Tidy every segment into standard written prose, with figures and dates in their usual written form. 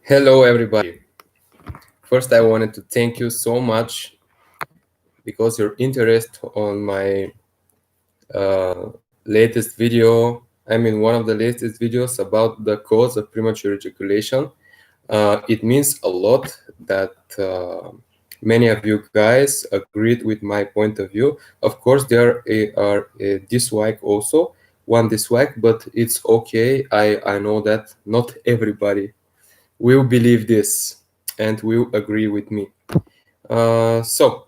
Hello, everybody. First, I wanted to thank you so much because your interest on my latest video. I mean, one of the latest videos about the cause of premature ejaculation. It means a lot that many of you guys agreed with my point of view. Of course, there are a dislike also, one dislike, but it's okay. I know that not everybody will believe this and will agree with me. So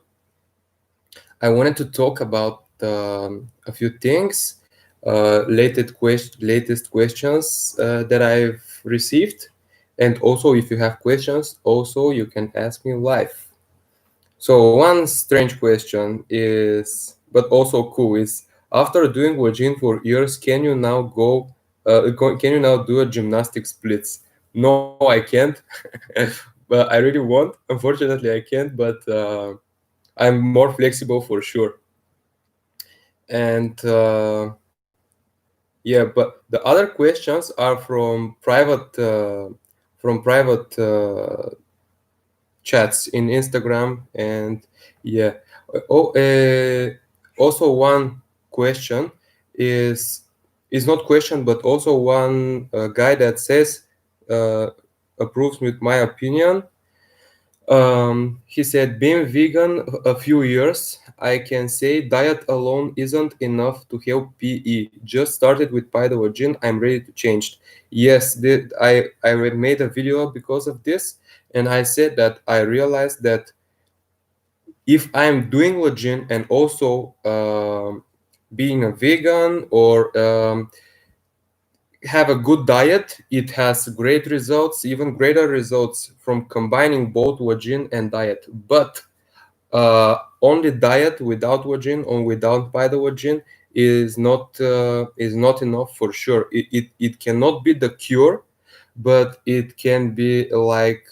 I wanted to talk about a few things, latest questions that I've received, and also if you have questions, also you can ask me live. So one strange question is, but also cool, is after doing lajin for years, can you now go? Can you now do a gymnastic splits? No, I can't. But I really want. Unfortunately, I can't. But I'm more flexible for sure. And yeah, but the other questions are from private chats in Instagram, and yeah. Oh, also one question is not question, but also one guy that says uh, approves with my opinion. He said, being vegan a few years, I can say diet alone isn't enough to help PE. Just started with PaidaLajin. I'm ready to change. Yes, I made a video because of this, and I said that I realized that if I'm doing lajin and also being a vegan or have a good diet, it has great results, even greater results from combining both lajin and diet. But only diet without lajin or without PaidaLajin is not enough for sure. It cannot be the cure, but it can be like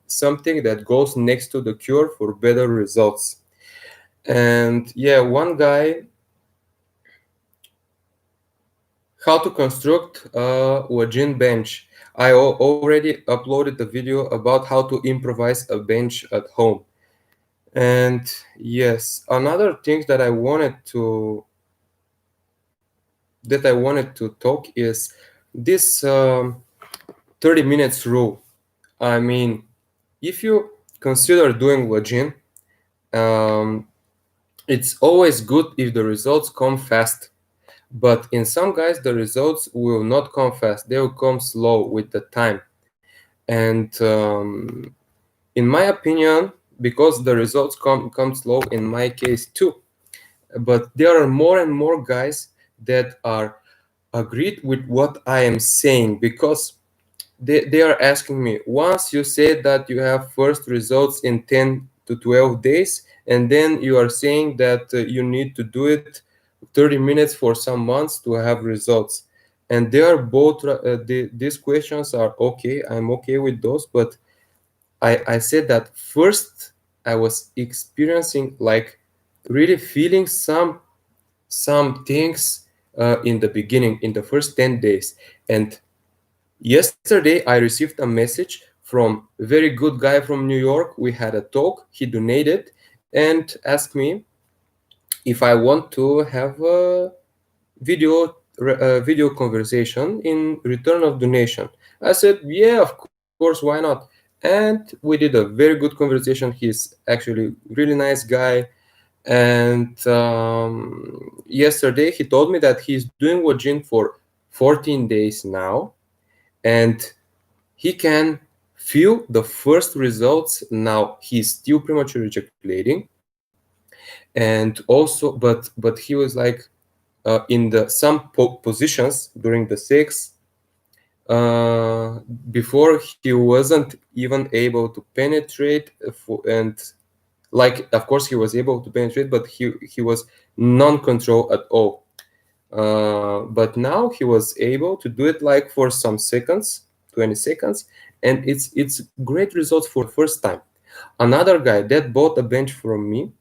something that goes next to the cure for better results. And yeah, one guy, how to construct a lajin bench. I already uploaded a video about how to improvise a bench at home. And yes, another thing that I wanted to talk is this 30 minutes rule. I mean, if you consider doing lajin, um, it's always good if the results come fast. But in some guys, the results will not come fast. They will come slow with the time. And in my opinion, because the results come slow in my case too, but there are more and more guys that are agreed with what I am saying, because they are asking me, once you said that you have first results in 10 to 12 days, and then you are saying that you need to do it 30 minutes for some months to have results. And they are both these questions are okay. I'm okay with those, but I said that first I was experiencing, like, really feeling some things in the beginning, in the first 10 days. And yesterday I received a message from a very good guy from New York. We had a talk, he donated and asked me if I want to have a video conversation in return of donation. I said, yeah, of course, why not? And we did a very good conversation. He's actually really nice guy. And yesterday he told me that he's doing lajin for 14 days now, and he can feel the first results now. He's still premature ejaculating, and also, but he was like in the some positions during the sex, before he wasn't even able to penetrate, and like, of course he was able to penetrate, but he was non-control at all. But now he was able to do it like for some seconds, 20 seconds, and it's great results for the first time. Another guy that bought a bench from me,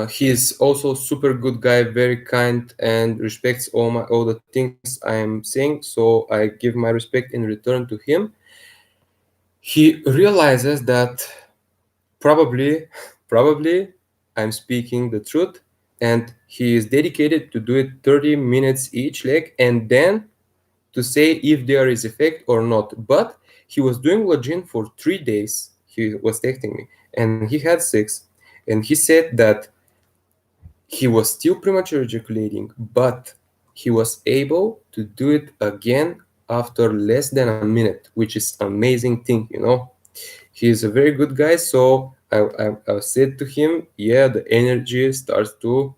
He's also super good guy, very kind, and respects all the things I am saying. So I give my respect in return to him. He realizes that probably I'm speaking the truth, and he is dedicated to do it 30 minutes each leg, and then to say if there is effect or not. But he was doing lajin for 3 days. He was texting me, and he had six, and he said that he was still premature ejaculating, but he was able to do it again after less than a minute, which is amazing thing, you know. He's a very good guy, so I said to him, yeah, the energy starts to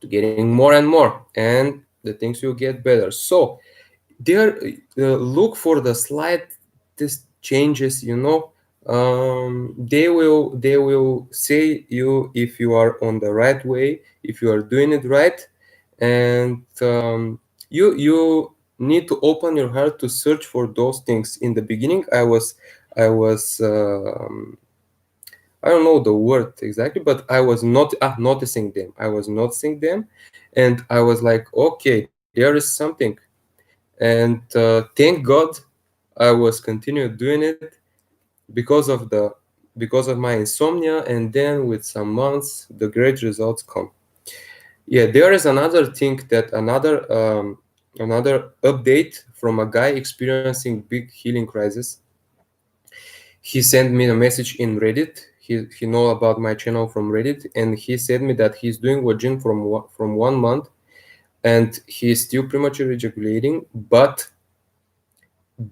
getting more and more, and the things will get better. So there, look for the slightest changes, you know. They will say you if you are on the right way, if you are doing it right. And you need to open your heart to search for those things. In the beginning, I was I don't know the word exactly, but I was not noticing them. I was noticing them, and I was like, okay, there is something. And thank God I was continued doing it because of my insomnia, and then with some months the great results come. Yeah, there is another thing, that another update from a guy experiencing big healing crisis. He sent me a message in Reddit. He know about my channel from Reddit, and he said me that he's doing Wajin from 1 month, and he's still premature ejaculating, but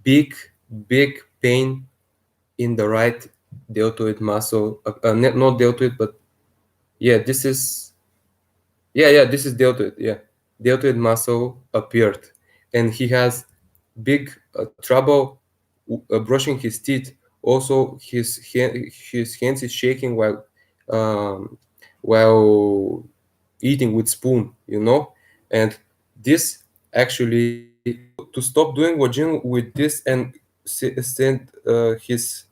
big big pain in the right deltoid muscle, not deltoid, but yeah, this is, yeah, this is deltoid, yeah, deltoid muscle appeared, and he has big trouble brushing his teeth. Also, his hands is shaking um, while eating with spoon, you know. And this actually, to stop doing wajin with this and send his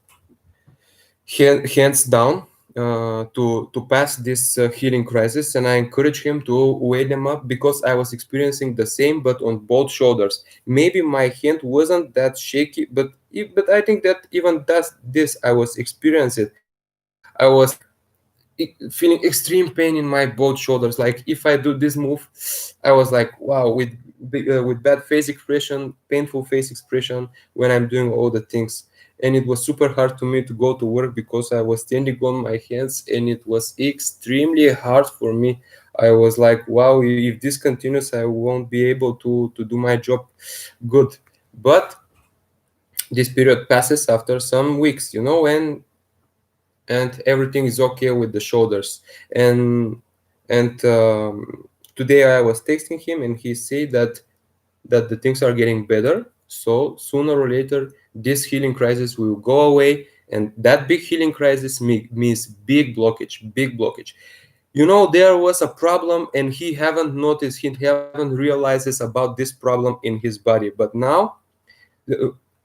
hands down, to pass this healing crisis. And I encourage him to weigh them up, because I was experiencing the same, but on both shoulders. Maybe my hand wasn't that shaky, but I think that even that's this I was experiencing. I was like feeling extreme pain in my both shoulders. Like if I do this move, I was like, wow, with bad face expression, painful face expression when I'm doing all the things. And it was super hard to me to go to work because I was standing on my hands, and it was extremely hard for me. I was like, wow, if this continues, I won't be able to do my job good. But this period passes after some weeks, you know, and everything is okay with the shoulders. And and today I was texting him, and he said that the things are getting better. So sooner or later this healing crisis will go away, and that big healing crisis means big blockage. You know, there was a problem, and he haven't noticed, he haven't realizes about this problem in his body. But now,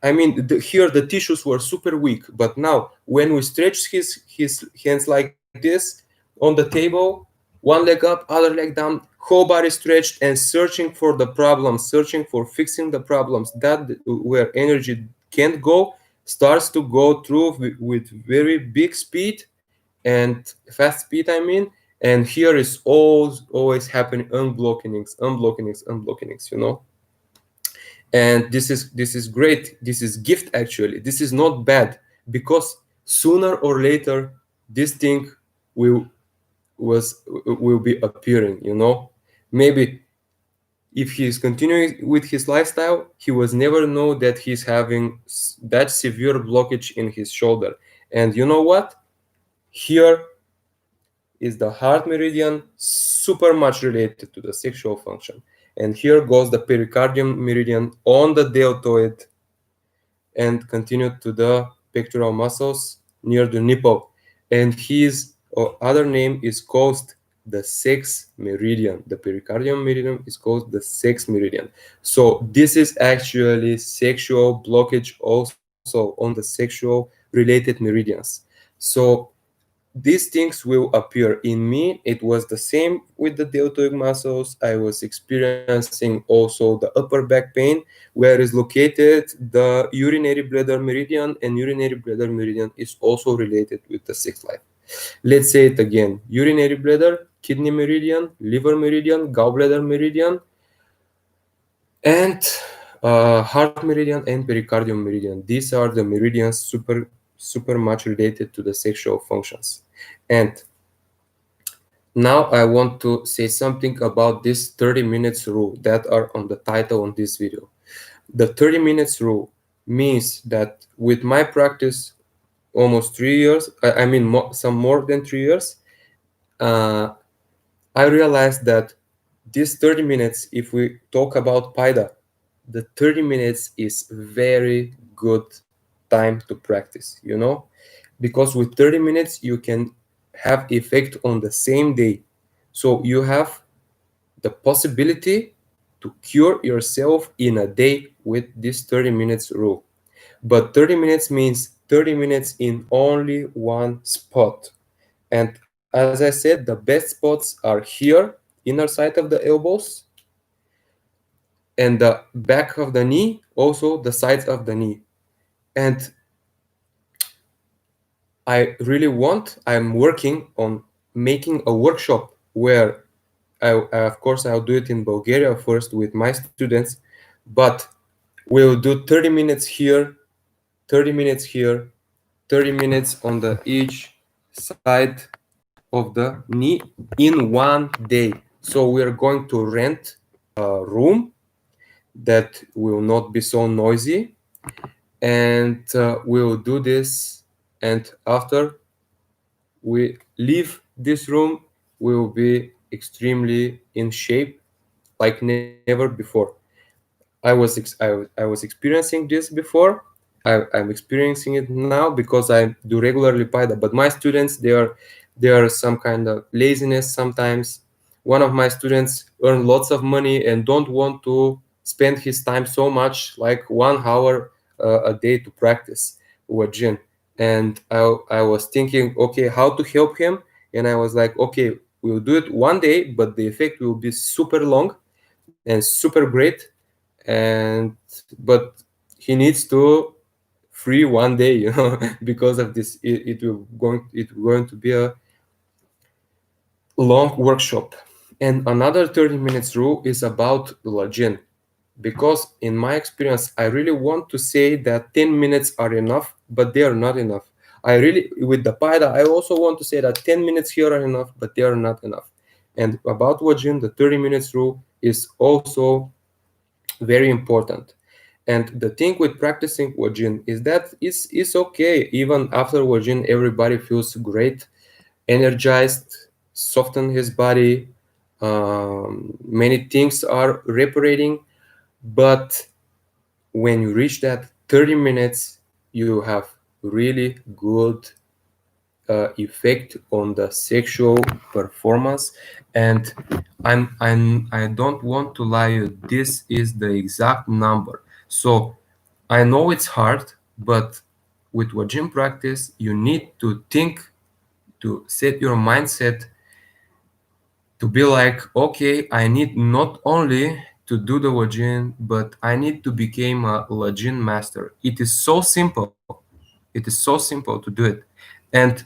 I mean, here the tissues were super weak, but now when we stretch his hands like this on the table, one leg up, other leg down, whole body stretched, and searching for the problems, searching for fixing the problems, that where energy can't go starts to go through with very big speed and fast speed. I mean, and here is always happening unblockings, you know. And this is great, this is gift, actually this is not bad, because sooner or later this thing will will be appearing, you know. Maybe if he is continuing with his lifestyle, he was never know that he's having that severe blockage in his shoulder. And you know what, here is the heart meridian, super much related to the sexual function. And here goes the pericardium meridian on the deltoid, and continued to the pectoral muscles near the nipple. And his other name is called the sex meridian. The pericardium meridian is called the sex meridian. So this is actually sexual blockage also on the sexual related meridians. So these things will appear in me. It was the same with the deltoid muscles. I was experiencing also the upper back pain, where is located the urinary bladder meridian, and urinary bladder meridian is also related with the sex life. Let's say it again: urinary bladder, kidney meridian, liver meridian, gallbladder meridian, and heart meridian and pericardium meridian. These are the meridians super much related to the sexual functions. And now I want to say something about this 30 minutes rule that are on the title on this video. The 30 minutes rule means that with my practice, almost 3 years, I mean some more than 3 years, uh, I realized that these 30 minutes, if we talk about paida, the 30 minutes is very good time to practice, because with 30 minutes you can have effect on the same day. So you have the possibility to cure yourself in a day with this 30 minutes rule. But 30 minutes means 30 minutes in only one spot. And as I said, the best spots are here, inner side of the elbows, and the back of the knee, also the sides of the knee. And I'm working on making a workshop where of course, I'll do it in Bulgaria first with my students, but we'll do 30 minutes here, 30 minutes here, 30 minutes on the each side of the knee in one day. So we are going to rent a room that will not be so noisy, and we'll do this. And after we leave this room, we will be extremely in shape like never before. I was experiencing this before. I'm experiencing it now because I do regularly paida. But my students, they are some kind of laziness sometimes. One of my students earn lots of money and don't want to spend his time so much, like 1 hour a day to practice wajin. And I was thinking, okay, how to help him? And I was like, okay, we'll do it one day, but the effect will be super long and super great. And but he needs to free one day, because of this. It will going to be a long workshop. And another 30 minutes rule is about lajin, because in my experience I really want to say that 10 minutes are enough, but they are not enough. I really, with the paida, I also want to say that 10 minutes here are enough, but they are not enough. And about lajin, the 30 minutes rule is also very important. And the thing with practicing wajin is that it's okay. Even after wajin, everybody feels great, energized, soften his body. Many things are reparating. But when you reach that 30 minutes, you have really good effect on the sexual performance. And I don't want to lie you, this is the exact number. So I know it's hard, but with wajin practice you need to think, to set your mindset to be like, okay, I need not only to do the lajin, but I need to become a lajin master. It is so simple. It is so simple to do it. And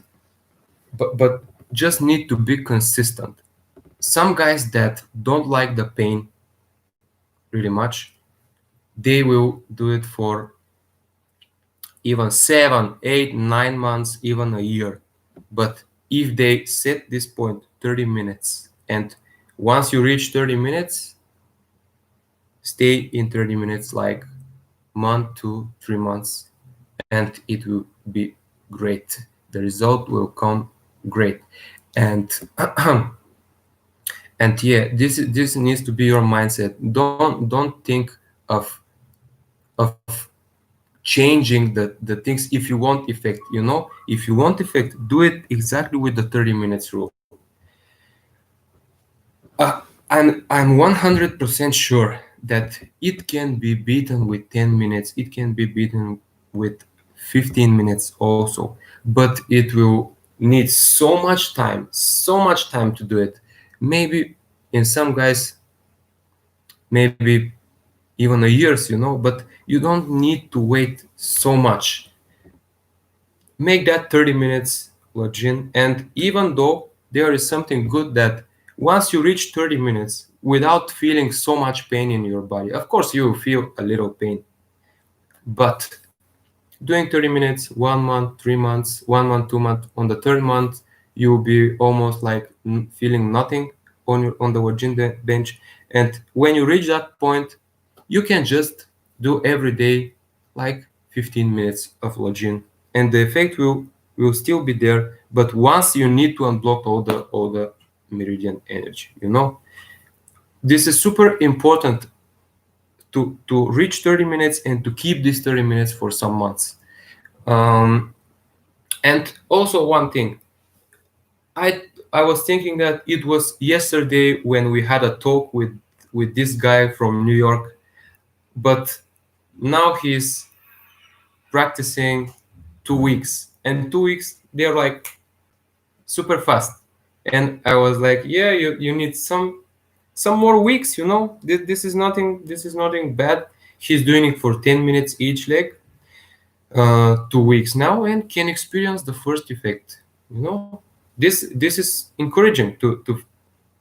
but just need to be consistent. Some guys that don't like the pain really much, they will do it for even 7, 8, 9 months, even a year. But if they set this point, 30 minutes, and once you reach 30 minutes, stay in 30 minutes like month to 3 months, and it will be great. The result will come great. And and yeah, this needs to be your mindset. Don't think of of changing the things. If you want effect, if you want effect, do it exactly with the 30 minutes rule. I'm 100% sure that it can be beaten with 10 minutes. It can be beaten with 15 minutes also, but it will needs so much time to do it. Maybe in some guys, maybe even a years, but you don't need to wait so much. Make that 30 minutes login, and even though there is something good that once you reach 30 minutes without feeling so much pain in your body, of course you will feel a little pain, but doing 30 minutes, 1 month, 3 months, 1 month, 2 months, on the third month you'll be almost like feeling nothing on the login bench. And when you reach that point, you can just do every day like 15 minutes of login, and the effect will still be there. But once you need to unblock all the meridian energy, this is super important to reach 30 minutes and to keep these 30 minutes for some months. And also one thing, I was thinking that it was yesterday when we had a talk with this guy from New York, but now he's practicing 2 weeks, and 2 weeks they're like super fast. And I was like, yeah, you need some more weeks. This is nothing bad. He's doing it for 10 minutes each leg, 2 weeks now, and can experience the first effect. This is encouraging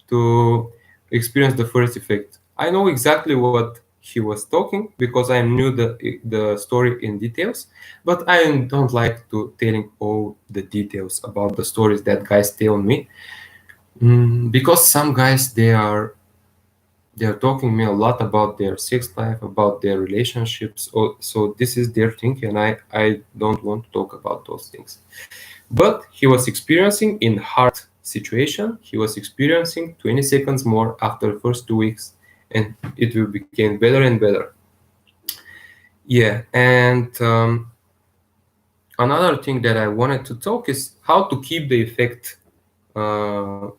to experience the first effect. I know exactly what he was talking because I knew the story in details, but I don't like to telling all the details about the stories that guys tell me, because some guys they are talking me a lot about their sex life, about their relationships. So this is their thing, and I don't want to talk about those things. But he was experiencing in hard situation, he was experiencing 20 seconds more after the first 2 weeks, and it will become better and better. Yeah, and another thing that I wanted to talk is how to keep the effect, uh,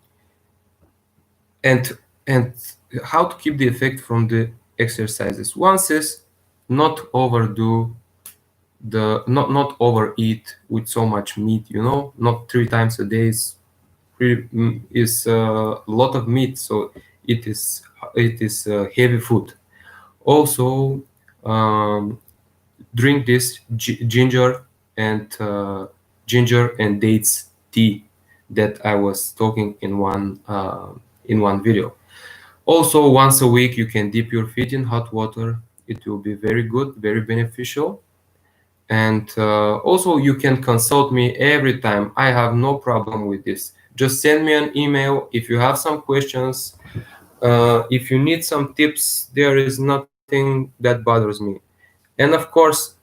and how to keep the effect from the exercises. One says not overdo not overeat with so much meat, not 3 times a day is a lot of meat, so it is heavy food. Also, um, drink this ginger and dates tea that I was talking in one video. Also, once a week you can dip your feet in hot water. It will be very good, very beneficial. And also you can consult me every time. I have no problem with this. Just send me an email if you have some questions. If you need some tips, there is nothing that bothers me. And of course,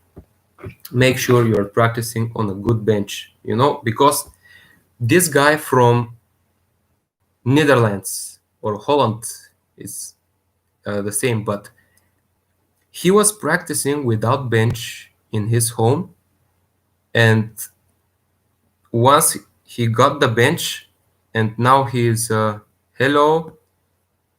make sure you're practicing on a good bench, because this guy from Netherlands or Holland is the same, but he was practicing without bench in his home, and once he got the bench, and now he's hello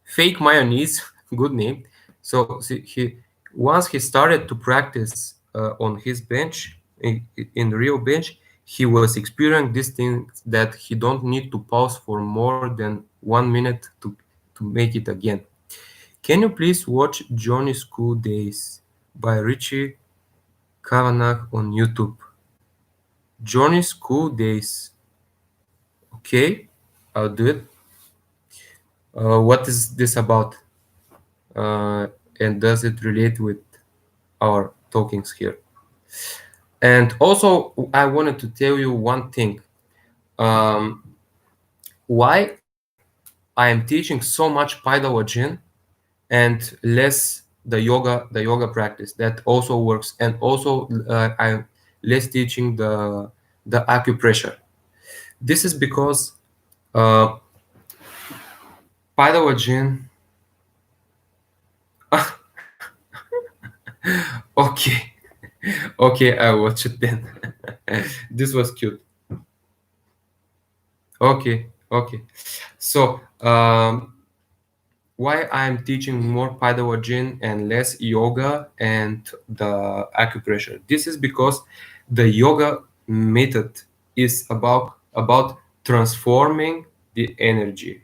fake mayonnaise good name. So he once he started to practice on his bench, in the real bench, he was experiencing these things that he don't need to pause for more than 1 minute to make it again. Can you please watch Johnny School Days by Richie Kavanagh on YouTube? Johnny School Days. Okay, I'll do it. What is this about? And does it relate with our talkings here? And also, I wanted to tell you one thing. Why I am teaching so much PaidaLajin and less the yoga practice that also works, and also I'm less teaching the acupressure. This is because uh, PaidaLajin. Okay, okay, I watch it then. This was cute. Okay. So why I'm teaching more PaidaLajin and less yoga and the acupressure? This is because the yoga method is about about transforming the energy.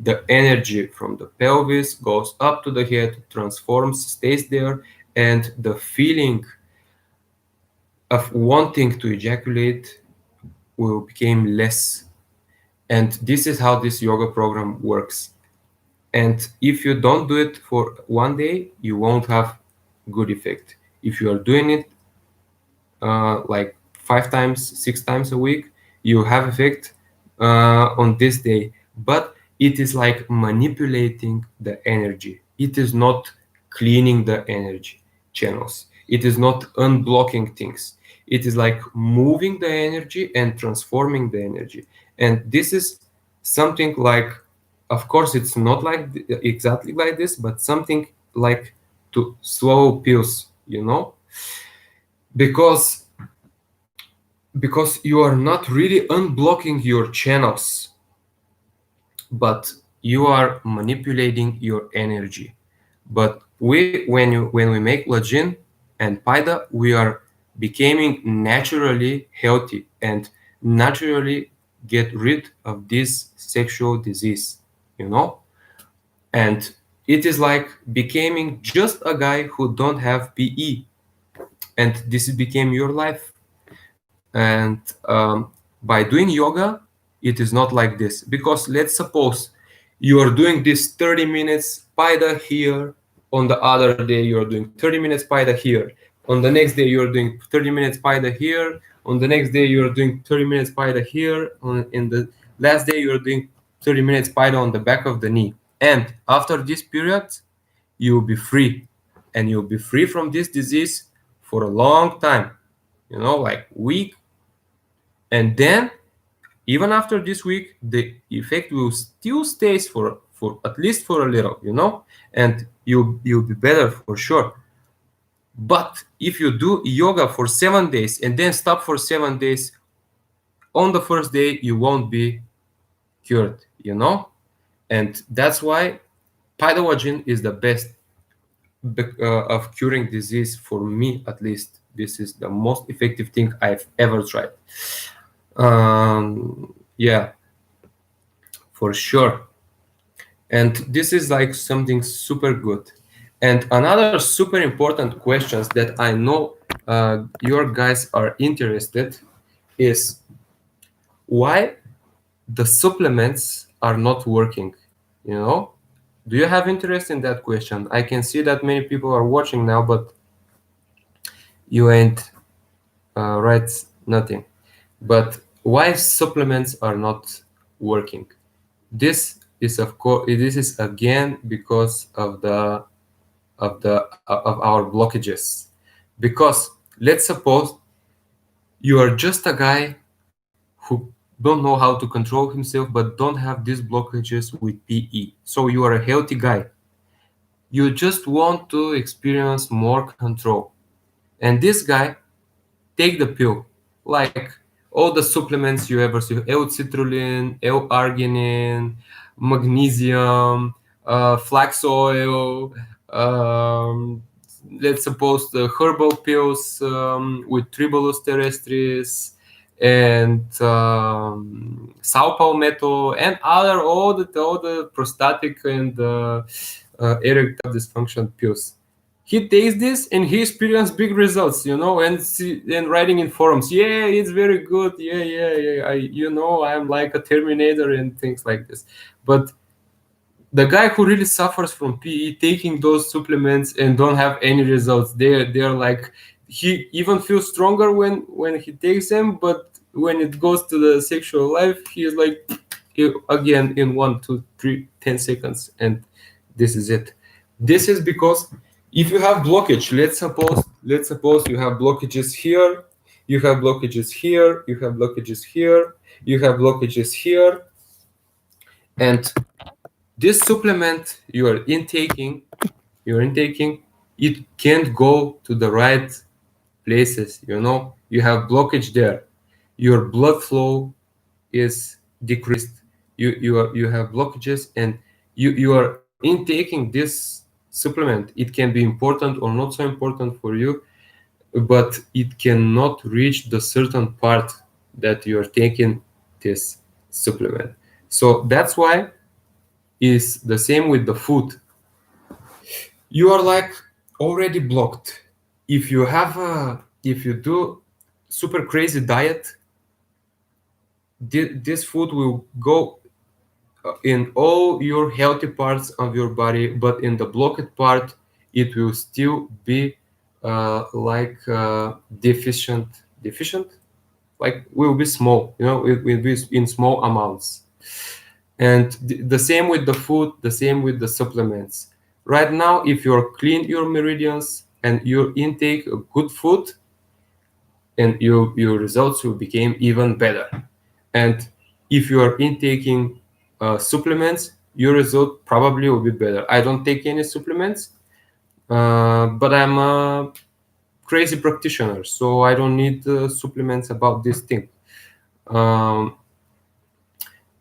The energy from the pelvis goes up to the head, transforms, stays there, and the feeling of wanting to ejaculate will become less. And this is how this yoga program works. And if you don't do it for one day, you won't have good effect. If you are doing it like 5 times, 6 times a week, you have effect on this day. But it is like manipulating the energy. It is not cleaning the energy channels. It is not unblocking things. It is like moving the energy and transforming the energy. And this is something like, of course, it's not like exactly like this, but something like to swallow pills, because you are not really unblocking your channels, but you are manipulating your energy. But when we make lajin and paida, we are becoming naturally healthy and naturally get rid of this sexual disease, you know and it is like becoming just a guy who don't have PE, and this became your life. And by doing yoga, it is not like this, because let's suppose you are doing this 30 minutes paida here, on the other day you are doing 30 minutes paida here, on the next day you are doing 30 minutes paida here, on the next day you are doing 30 minutes paida here, in the last day you are doing 30 minutes paida on the back of the knee. And after this period, you'll be free, and you'll be free from this disease for a long time, like week. And then even after this week, the effect will still stays for at least for a little, and you'll be better for sure. But if you do yoga for 7 days and then stop for 7 days, on the first day you won't be cured, and that's why PaidaLajin is the best of curing disease. For me, at least, this is the most effective thing I've ever tried. Yeah, for sure. And this is like something super good. And another super important questions that I know your guys are interested is why the supplements are not working. Do you have interest in that question? I can see that many people are watching now, but you ain't right nothing. But why supplements are not working? This is again because of our blockages. Because let's suppose you are just a guy who don't know how to control himself, but don't have these blockages with PE. So you are a healthy guy. You just want to experience more control. And this guy take the pill, like all the supplements you ever see: L-citrulline, L-arginine, magnesium, flax oil, um, let's suppose the herbal pills with Tribulus terrestris and saw palmetto and all the prostatic and erectile dysfunction pills. He takes this and he experienced big results, and writing in forums, yeah, it's very good, yeah, I'm like a Terminator and things like this. But the guy who really suffers from PE, taking those supplements and don't have any results, they're like, he even feels stronger when he takes them, but when it goes to the sexual life, he's like, again in 1, 2, 3, 10 seconds, and this is it. This is because if you have blockage, let's suppose you have blockages here, you have blockages here, you have blockages here, you have blockages here, and this supplement you're intaking, it can't go to the right places. You have blockage there. Your blood flow is decreased. You have blockages, and you are intaking this supplement. It can be important or not so important for you, but it cannot reach the certain part that you are taking this supplement. So that's why is the same with the food. You are like already blocked. If you have if you do super crazy diet, this food will go in all your healthy parts of your body, but in the blocked part it will still be deficient, like will be small, you know, it will be in small amounts. And the same with the food, the same with the supplements. Right now, if you're clean your meridians and you intake a good food, and your results will become even better. And if you are intaking supplements, your result probably will be better. I don't take any supplements, but I'm a crazy practitioner, so I don't need supplements about this thing. Um,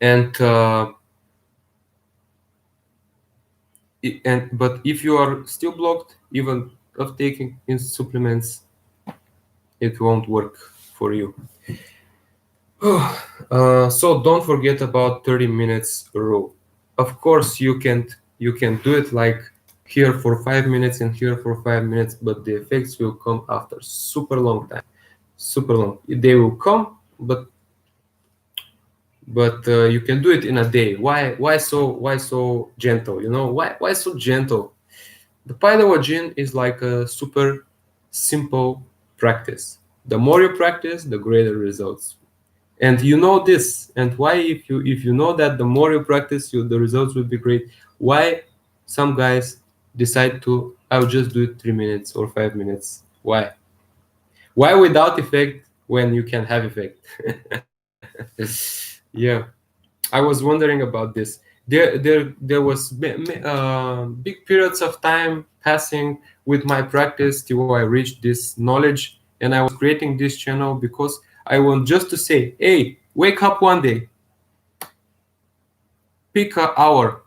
and but if you are still blocked, even of taking in supplements, it won't work for you. So don't forget about 30 minutes rule. Of course, you can do it like here for 5 minutes and here for 5 minutes, but the effects will come after super long time, super long. They will come, but you can do it in a day. Why so gentle? You know, why so gentle? The PaidaLajin is like a super simple practice. The more you practice, the greater results. And you know this. And why, if you know that the more you practice, the results will be great. Why some guys decide to, I'll just do it 3 minutes or 5 minutes? Why? Why without effect when you can have effect? Yeah, I was wondering about this. There was big periods of time passing with my practice till I reached this knowledge, and I was creating this channel because I want just to say, hey, wake up one day, pick an hour,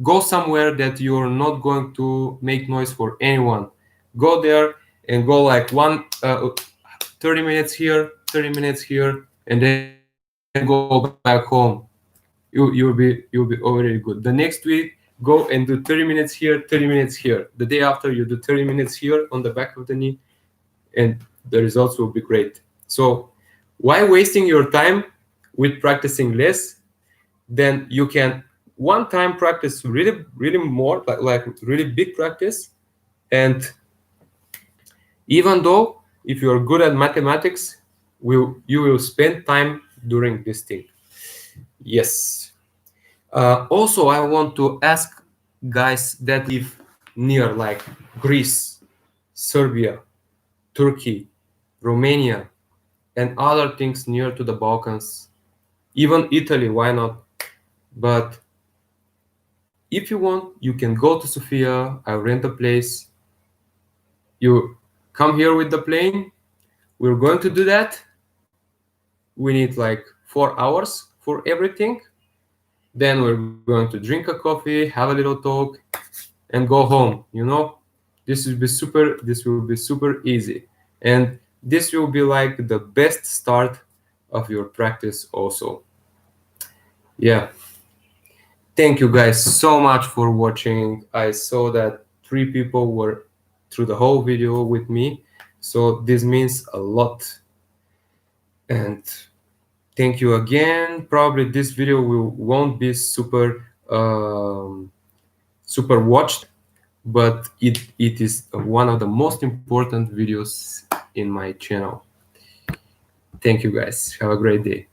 go somewhere that you're not going to make noise for anyone. Go there and go like 30 minutes here, 30 minutes here, and then go back home. You'll be already good. The next week, go and do 30 minutes here, 30 minutes here. The day after, you do 30 minutes here on the back of the knee, and the results will be great. So why wasting your time with practicing less? Then you can one time practice really more, like really big practice. And even though if you're good at mathematics, you will spend time during this thing. Yes. Also, I want to ask guys that live near, like Greece, Serbia, Turkey, Romania, and other things near to the Balkans, even Italy, why not? But if you want, you can go to Sofia. I rent a place. You come here with the plane. We're going to do that. We need like 4 hours for everything. Then we're going to drink a coffee, have a little talk, and go home. You know, this will be super easy, and this will be like the best start of your practice also. Yeah. Thank you guys so much for watching. I saw that 3 people were through the whole video with me, so this means a lot. And thank you again. Probably this video won't be super watched, but it is one of the most important videos in my channel. Thank you guys. Have a great day.